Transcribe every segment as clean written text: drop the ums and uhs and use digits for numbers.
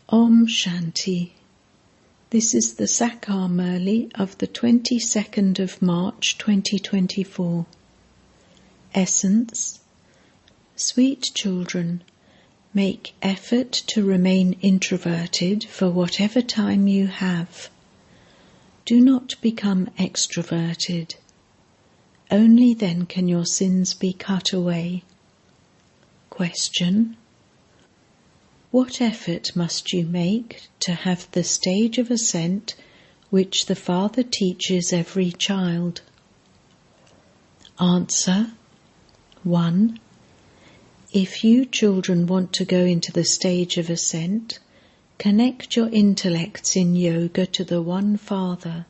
Om Shanti. This is the Sakar Murli of the 22nd of March 2024. Essence: Sweet children, make effort to remain introverted for whatever time you have. Do not become extroverted. Only then can your sins be cut away. Question: what effort must you make to have the stage of ascent which the Father teaches every child? Answer: 1. If you children want to go into the stage of ascent, connect your intellects in yoga to the One Father.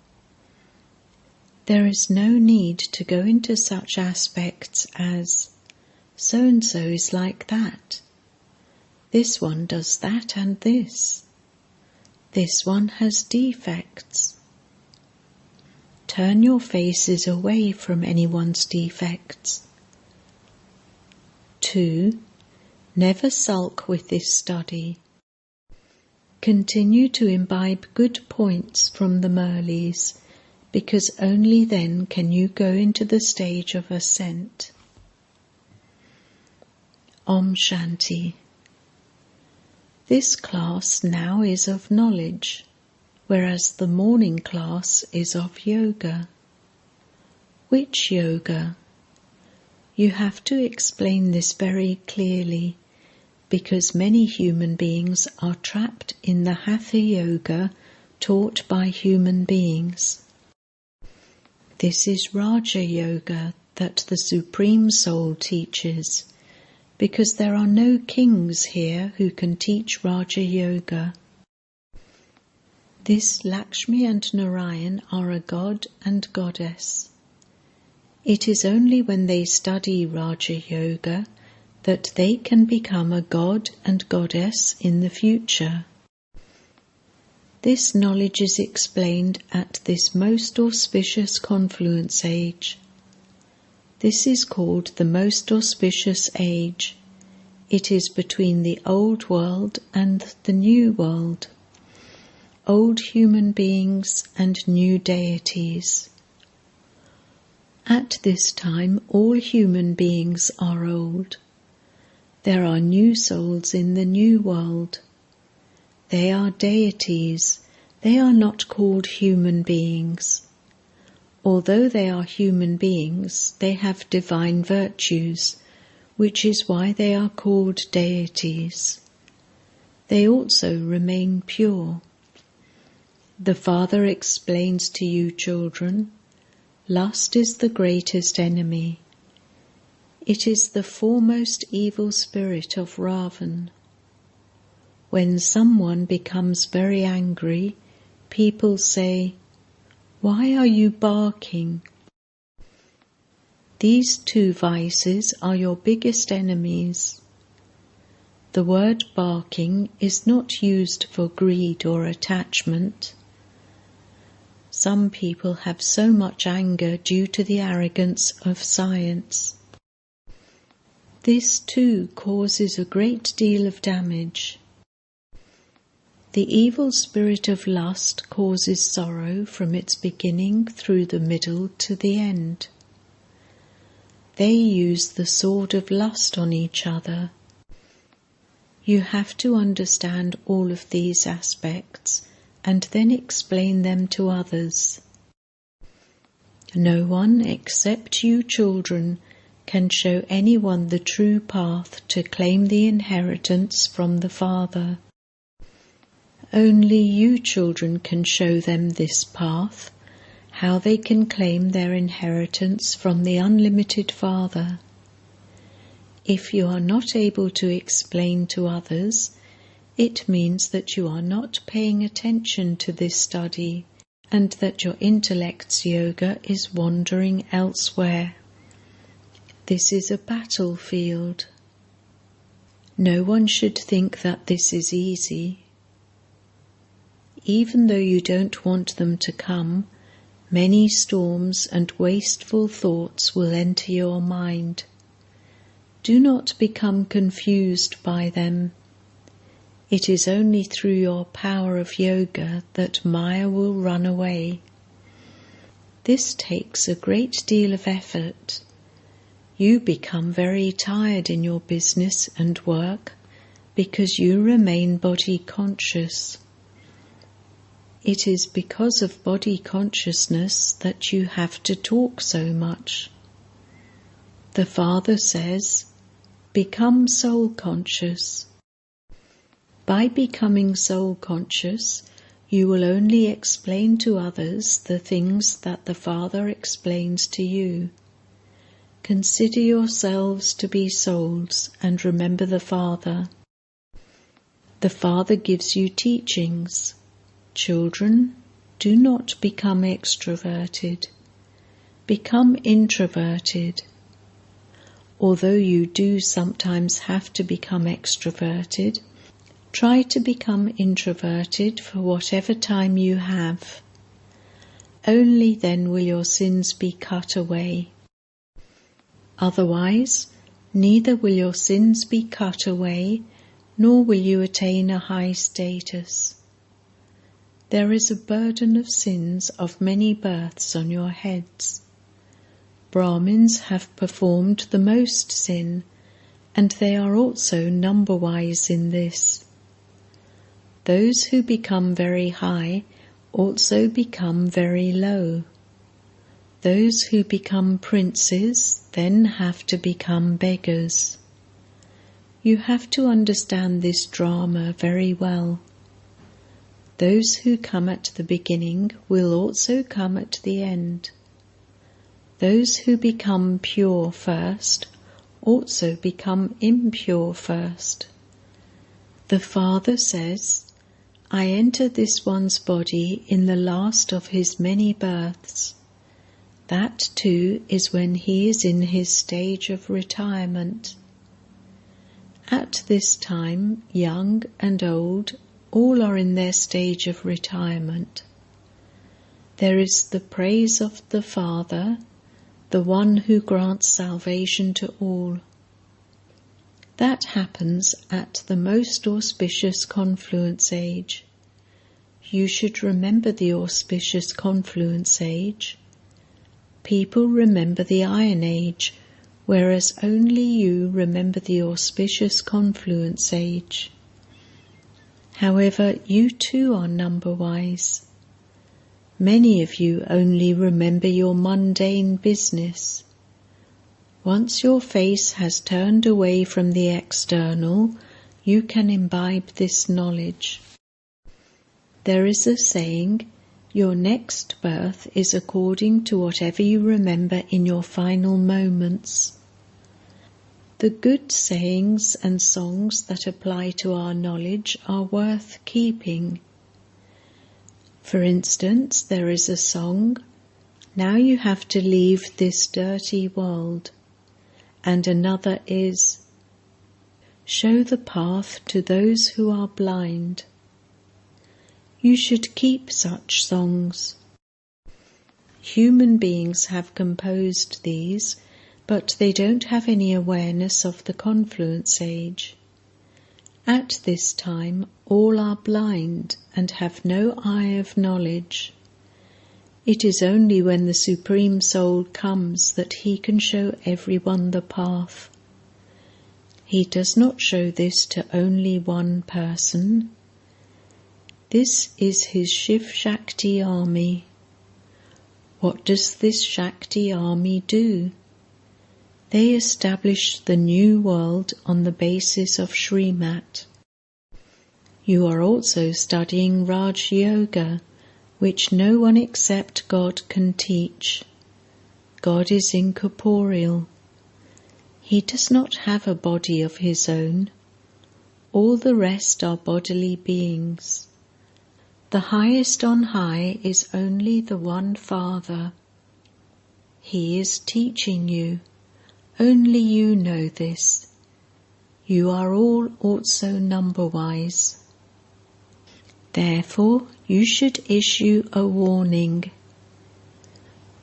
There is no need to go into such aspects as, so-and-so is like that. This one does that and this. This one has defects. Turn your faces away from anyone's defects. 2. Never sulk with this study. Continue to imbibe good points from the Murlis, because only then can you go into the stage of ascent. Om Shanti. This class now is of knowledge, whereas the morning class is of yoga. Which yoga? You have to explain this very clearly, because many human beings are trapped in the Hatha Yoga taught by human beings. This is Raja Yoga that the Supreme Soul teaches, because there are no kings here who can teach Raja Yoga. This Lakshmi and Narayan are a god and goddess. It is only when they study Raja Yoga that they can become a god and goddess in the future. This knowledge is explained at this most auspicious confluence age. This is called the most auspicious age. It is between the old world and the new world, old human beings and new deities. At this time, all human beings are old. There are new souls in the new world. They are deities. They are not called human beings. Although they are human beings, they have divine virtues, which is why they are called deities. They also remain pure. The Father explains to you, children, lust is the greatest enemy. It is the foremost evil spirit of Ravan. When someone becomes very angry, people say, "Why are you barking?" These two vices are your biggest enemies. The word barking is not used for greed or attachment. Some people have so much anger due to the arrogance of science. This too causes a great deal of damage. The evil spirit of lust causes sorrow from its beginning through the middle to the end. They use the sword of lust on each other. You have to understand all of these aspects and then explain them to others. No one except you children can show anyone the true path to claim the inheritance from the Father. Only you children can show them this path, how they can claim their inheritance from the unlimited Father. If you are not able to explain to others, it means that you are not paying attention to this study and that your intellect's yoga is wandering elsewhere. This is a battlefield. No one should think that this is easy. Even though you don't want them to come, many storms and wasteful thoughts will enter your mind. Do not become confused by them. It is only through your power of yoga that Maya will run away. This takes a great deal of effort. You become very tired in your business and work because you remain body conscious. It is because of body consciousness that you have to talk so much. The Father says, become soul conscious. By becoming soul conscious, you will only explain to others the things that the Father explains to you. Consider yourselves to be souls and remember the Father. The Father gives you teachings. Children, do not become extroverted. Become introverted. Although you do sometimes have to become extroverted, try to become introverted for whatever time you have. Only then will your sins be cut away. Otherwise, neither will your sins be cut away, nor will you attain a high status. There is a burden of sins of many births on your heads. Brahmins have performed the most sin, and they are also number-wise in this. Those who become very high also become very low. Those who become princes then have to become beggars. You have to understand this drama very well. Those who come at the beginning will also come at the end. Those who become pure first also become impure first. The Father says, I enter this one's body in the last of his many births. That too is when he is in his stage of retirement. At this time, young and old, all are in their stage of retirement. There is the praise of the Father, the one who grants salvation to all. That happens at the most auspicious confluence age. You should remember the auspicious confluence age. People remember the Iron Age, whereas only you remember the auspicious confluence age. However, you too are number-wise. Many of you only remember your mundane business. Once your face has turned away from the external, you can imbibe this knowledge. There is a saying, your next birth is according to whatever you remember in your final moments. The good sayings and songs that apply to our knowledge are worth keeping. For instance, there is a song, now you have to leave this dirty world, and another is, show the path to those who are blind. You should keep such songs. Human beings have composed these, but they don't have any awareness of the confluence age. At this time, all are blind and have no eye of knowledge. It is only when the Supreme Soul comes that he can show everyone the path. He does not show this to only one person. This is his Shiv Shakti army. What does this Shakti army do? They establish the new world on the basis of Srimat. You are also studying Raj Yoga, which no one except God can teach. God is incorporeal. He does not have a body of his own. All the rest are bodily beings. The highest on high is only the one Father. He is teaching you. Only you know this. You are all also number-wise. Therefore, you should issue a warning.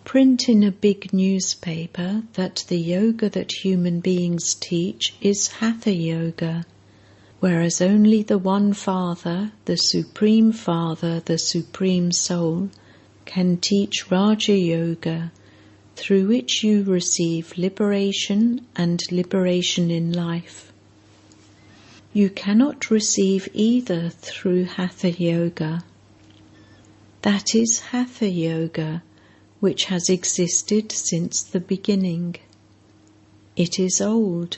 Print in a big newspaper that the yoga that human beings teach is Hatha Yoga, whereas only the one Father, the Supreme Soul, can teach Raja Yoga, through which you receive liberation and liberation in life. You cannot receive either through Hatha Yoga. That is Hatha Yoga, which has existed since the beginning. It is old.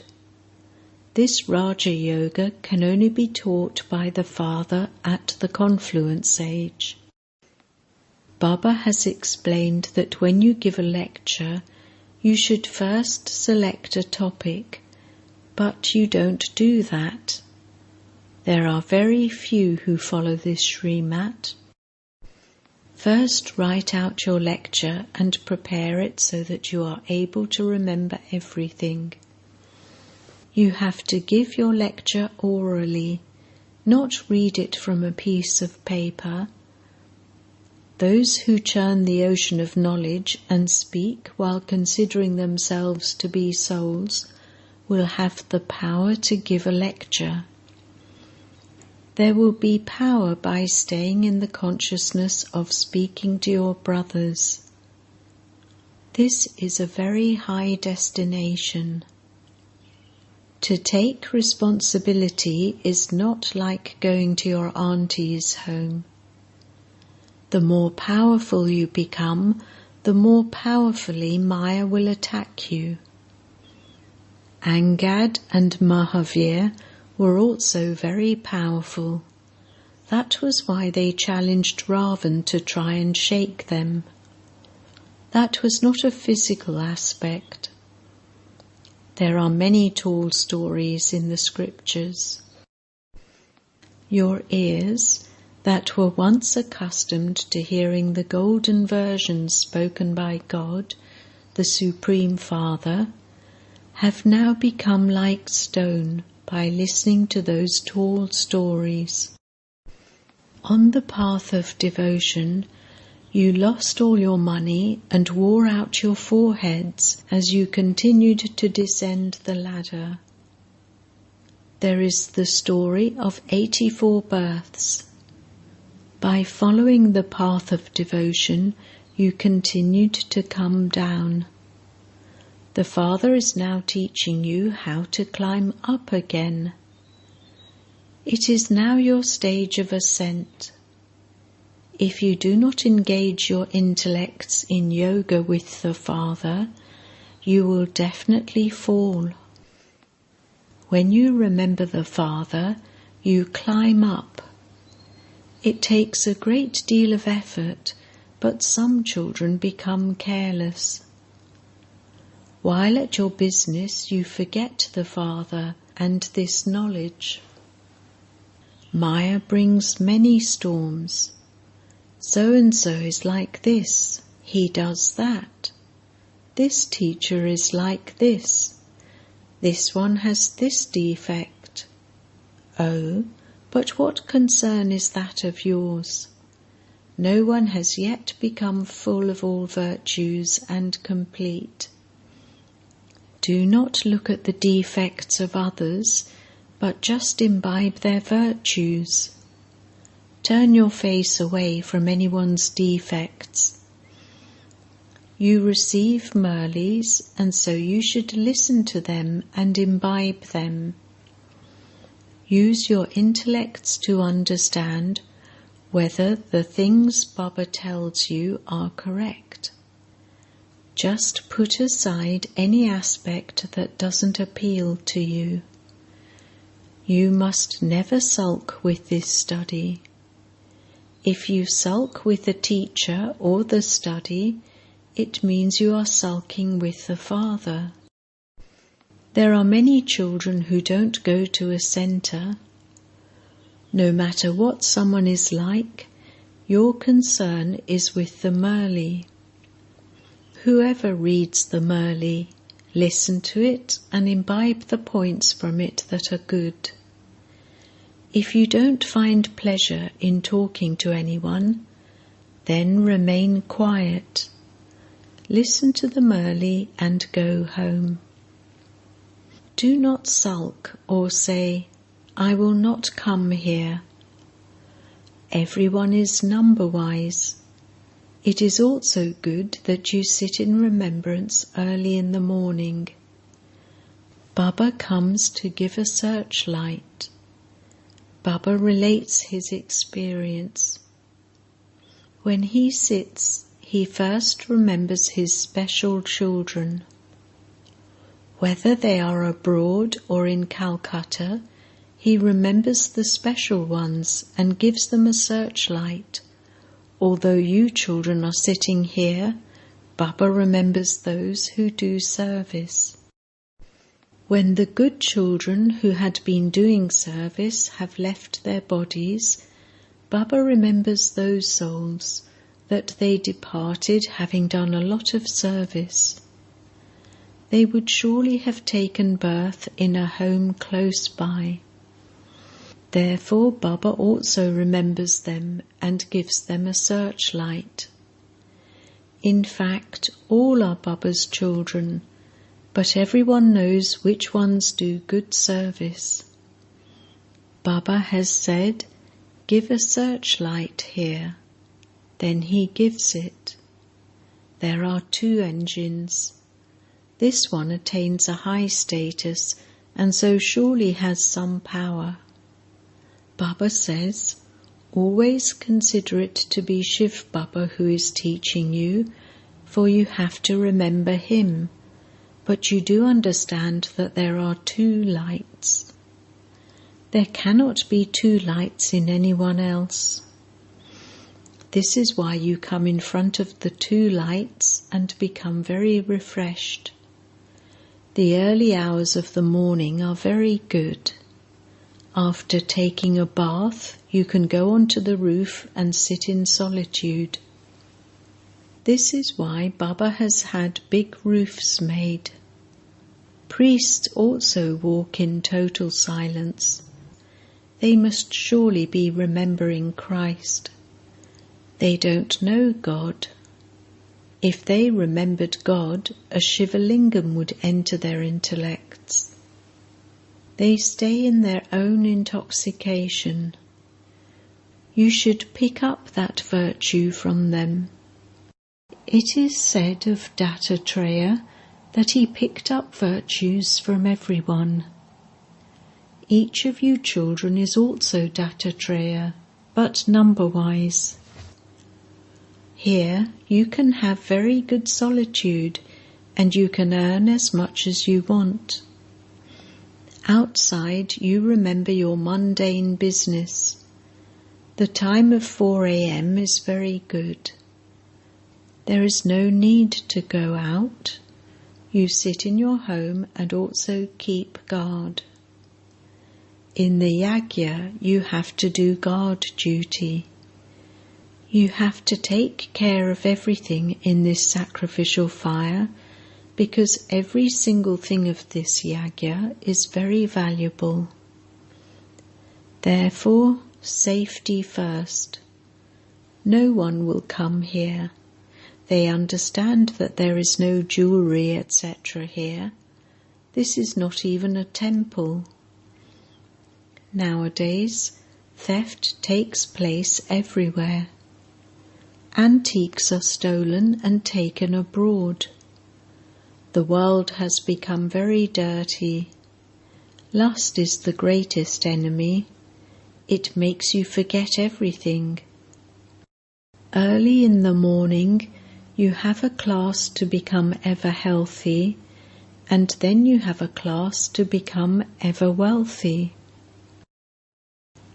This Raja Yoga can only be taught by the Father at the confluence age. Baba has explained that when you give a lecture, you should first select a topic, but you don't do that. There are very few who follow this Srimat. First write out your lecture and prepare it so that you are able to remember everything. You have to give your lecture orally, not read it from a piece of paper. Those who churn the ocean of knowledge and speak while considering themselves to be souls will have the power to give a lecture. There will be power by staying in the consciousness of speaking to your brothers. This is a very high destination. To take responsibility is not like going to your auntie's home. The more powerful you become, the more powerfully Maya will attack you. Angad and Mahavir were also very powerful. That was why they challenged Ravan to try and shake them. That was not a physical aspect. There are many tall stories in the scriptures. Your ears, that were once accustomed to hearing the golden versions spoken by God, the Supreme Father, have now become like stone by listening to those tall stories. On the path of devotion, you lost all your money and wore out your foreheads as you continued to descend the ladder. There is the story of 84 births. By following the path of devotion, you continued to come down. The Father is now teaching you how to climb up again. It is now your stage of ascent. If you do not engage your intellects in yoga with the Father, you will definitely fall. When you remember the Father, you climb up. It takes a great deal of effort, but some children become careless. While at your business, you forget the Father and this knowledge. Maya brings many storms. So-and-so is like this, he does that. This teacher is like this. This one has this defect. Oh, but what concern is that of yours? No one has yet become full of all virtues and complete. Do not look at the defects of others, but just imbibe their virtues. Turn your face away from anyone's defects. You receive Murlis, and so you should listen to them and imbibe them. Use your intellects to understand whether the things Baba tells you are correct. Just put aside any aspect that doesn't appeal to you. You must never sulk with this study. If you sulk with the teacher or the study, it means you are sulking with the Father. There are many children who don't go to a centre. No matter what someone is like, your concern is with the Murli. Whoever reads the Murli, listen to it and imbibe the points from it that are good. If you don't find pleasure in talking to anyone, then remain quiet. Listen to the Murli and go home. Do not sulk or say, I will not come here. Everyone is number-wise. It is also good that you sit in remembrance early in the morning. Baba comes to give a searchlight. Baba relates his experience. When he sits, he first remembers his special children. Whether they are abroad or in Calcutta, he remembers the special ones and gives them a searchlight. Although you children are sitting here, Baba remembers those who do service. When the good children who had been doing service have left their bodies, Baba remembers those souls, that they departed having done a lot of service. They would surely have taken birth in a home close by. Therefore Baba also remembers them and gives them a searchlight. In fact, all are Baba's children, but everyone knows which ones do good service. Baba has said, "Give a searchlight here." Then he gives it. There are 2 engines. This one attains a high status and so surely has some power. Baba says, always consider it to be Shivbaba who is teaching you, for you have to remember him. But you do understand that there are 2 lights. There cannot be 2 lights in anyone else. This is why you come in front of the 2 lights and become very refreshed. The early hours of the morning are very good. After taking a bath, you can go onto the roof and sit in solitude. This is why Baba has had big roofs made. Priests also walk in total silence. They must surely be remembering Christ. They don't know God. If they remembered God, a Shivalingam would enter their intellects. They stay in their own intoxication. You should pick up that virtue from them. It is said of Dattatreya that he picked up virtues from everyone. Each of you children is also Dattatreya, but number-wise. Here you can have very good solitude and you can earn as much as you want. Outside you remember your mundane business. The time of 4 a.m. is very good. There is no need to go out. You sit in your home and also keep guard. In the yagya you have to do guard duty. You have to take care of everything in this sacrificial fire, because every single thing of this yagya is very valuable. Therefore, safety first. No one will come here. They understand that there is no jewelry, etc. here. This is not even a temple. Nowadays, theft takes place everywhere. Antiques are stolen and taken abroad. The world has become very dirty. Lust is the greatest enemy. It makes you forget everything. Early in the morning, you have a class to become ever healthy, and then you have a class to become ever wealthy.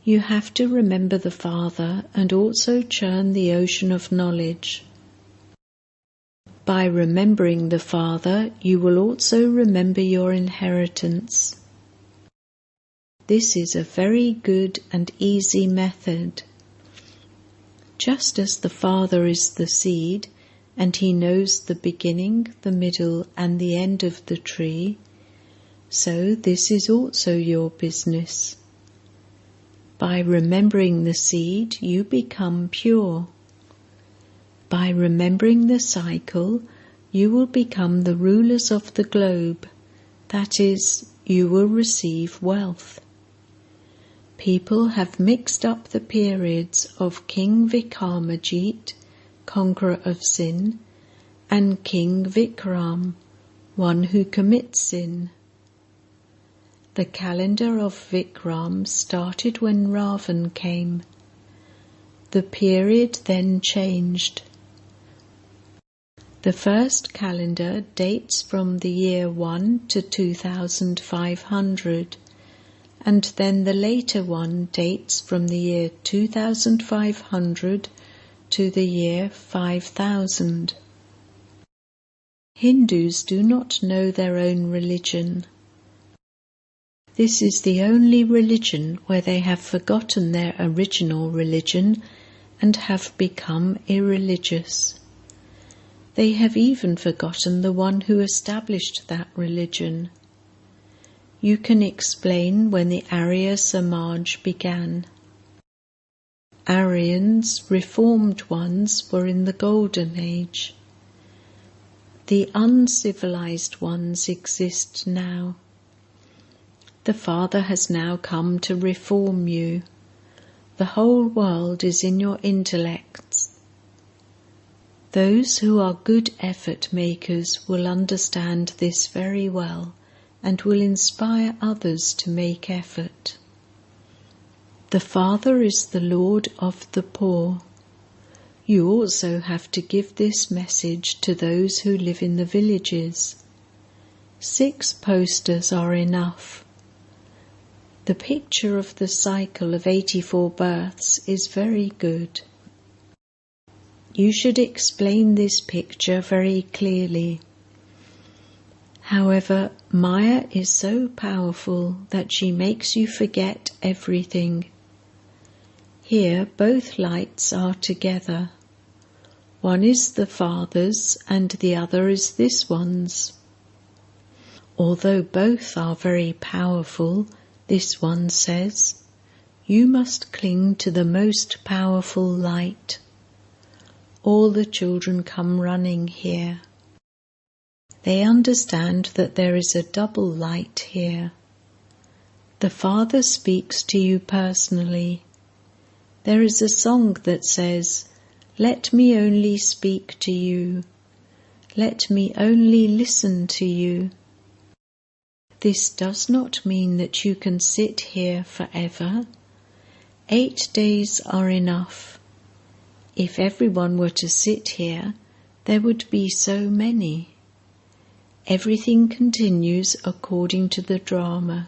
You have to remember the Father and also churn the ocean of knowledge. By remembering the Father, you will also remember your inheritance. This is a very good and easy method. Just as the Father is the seed, and he knows the beginning, the middle, and the end of the tree, so this is also your business. By remembering the seed, you become pure. By remembering the cycle, you will become the rulers of the globe, that is, you will receive wealth. People have mixed up the periods of King Vikramadjit, conqueror of sin, and King Vikram, one who commits sin. The calendar of Vikram started when Ravan came. The period then changed. The first calendar dates from the year 1 to 2500, and then the later one dates from the year 2500 to the year 5000. Hindus do not know their own religion. This is the only religion where they have forgotten their original religion and have become irreligious. They have even forgotten the one who established that religion. You can explain when the Arya Samaj began. Aryans, reformed ones, were in the Golden Age. The uncivilized ones exist now. The Father has now come to reform you. The whole world is in your intellects. Those who are good effort makers will understand this very well and will inspire others to make effort. The Father is the Lord of the poor. You also have to give this message to those who live in the villages. 6 posters are enough. The picture of the cycle of 84 births is very good. You should explain this picture very clearly. However, Maya is so powerful that she makes you forget everything. Here both lights are together. One is the Father's and the other is this one's. Although both are very powerful, this one says, you must cling to the most powerful light. All the children come running here. They understand that there is a double light here. The Father speaks to you personally. There is a song that says, let me only speak to you. Let me only listen to you. This does not mean that you can sit here forever. 8 days are enough. If everyone were to sit here, there would be so many. Everything continues according to the drama.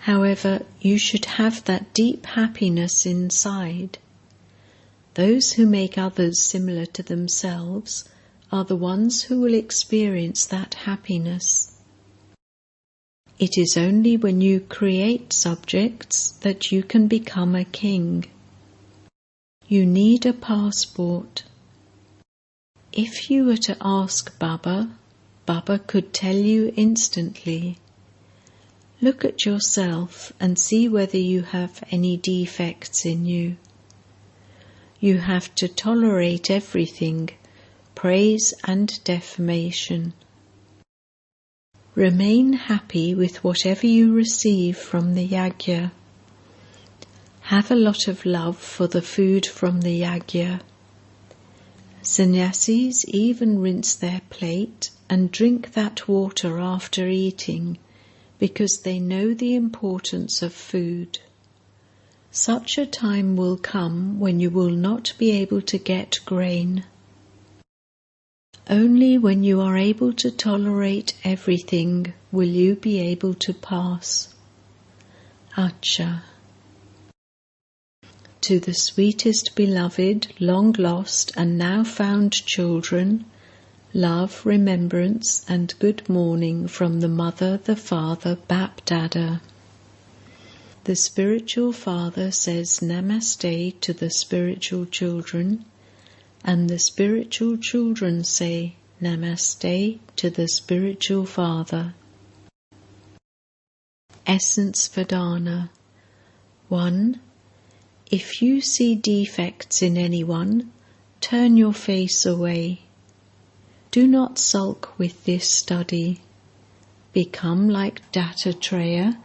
However, you should have that deep happiness inside. Those who make others similar to themselves are the ones who will experience that happiness. It is only when you create subjects that you can become a king. You need a passport. If you were to ask Baba, Baba could tell you instantly. Look at yourself and see whether you have any defects in you. You have to tolerate everything, praise and defamation. Remain happy with whatever you receive from the yajna. Have a lot of love for the food from the yajna. Sannyasis even rinse their plate and drink that water after eating because they know the importance of food. Such a time will come when you will not be able to get grain. Only when you are able to tolerate everything will you be able to pass. Acha. To the sweetest beloved, long lost and now found children, love, remembrance and good morning from the Mother, the Father, BapDada. The spiritual father says Namaste to the spiritual children, and the spiritual children say Namaste to the spiritual father. Essence Vedana. 1. If you see defects in anyone, turn your face away. Do not sulk with this study. Become like Dattatreya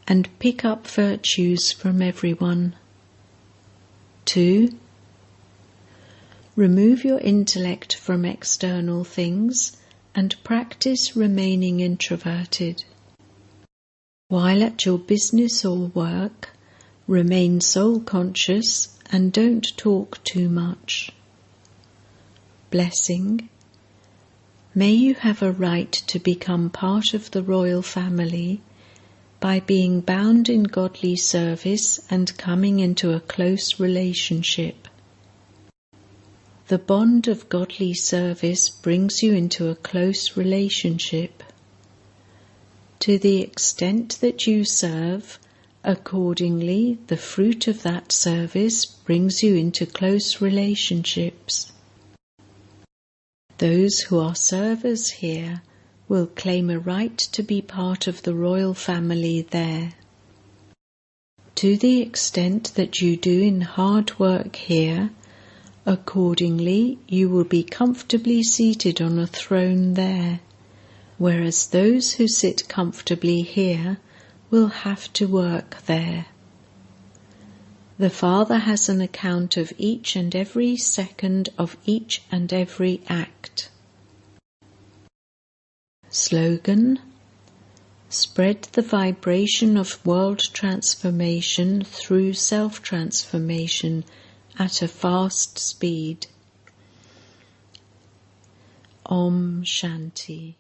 and pick up virtues from everyone. 2. Remove your intellect from external things and practice remaining introverted. While at your business or work, remain soul-conscious and don't talk too much. Blessing. May you have a right to become part of the royal family by being bound in godly service and coming into a close relationship. The bond of godly service brings you into a close relationship. To the extent that you serve, accordingly, the fruit of that service brings you into close relationships. Those who are servers here will claim a right to be part of the royal family there. To the extent that you do in hard work here, accordingly, you will be comfortably seated on a throne there, whereas those who sit comfortably here will have to work there. The Father has an account of each and every second of each and every act. Slogan: Spread the vibration of world transformation through self-transformation at a fast speed. Om Shanti.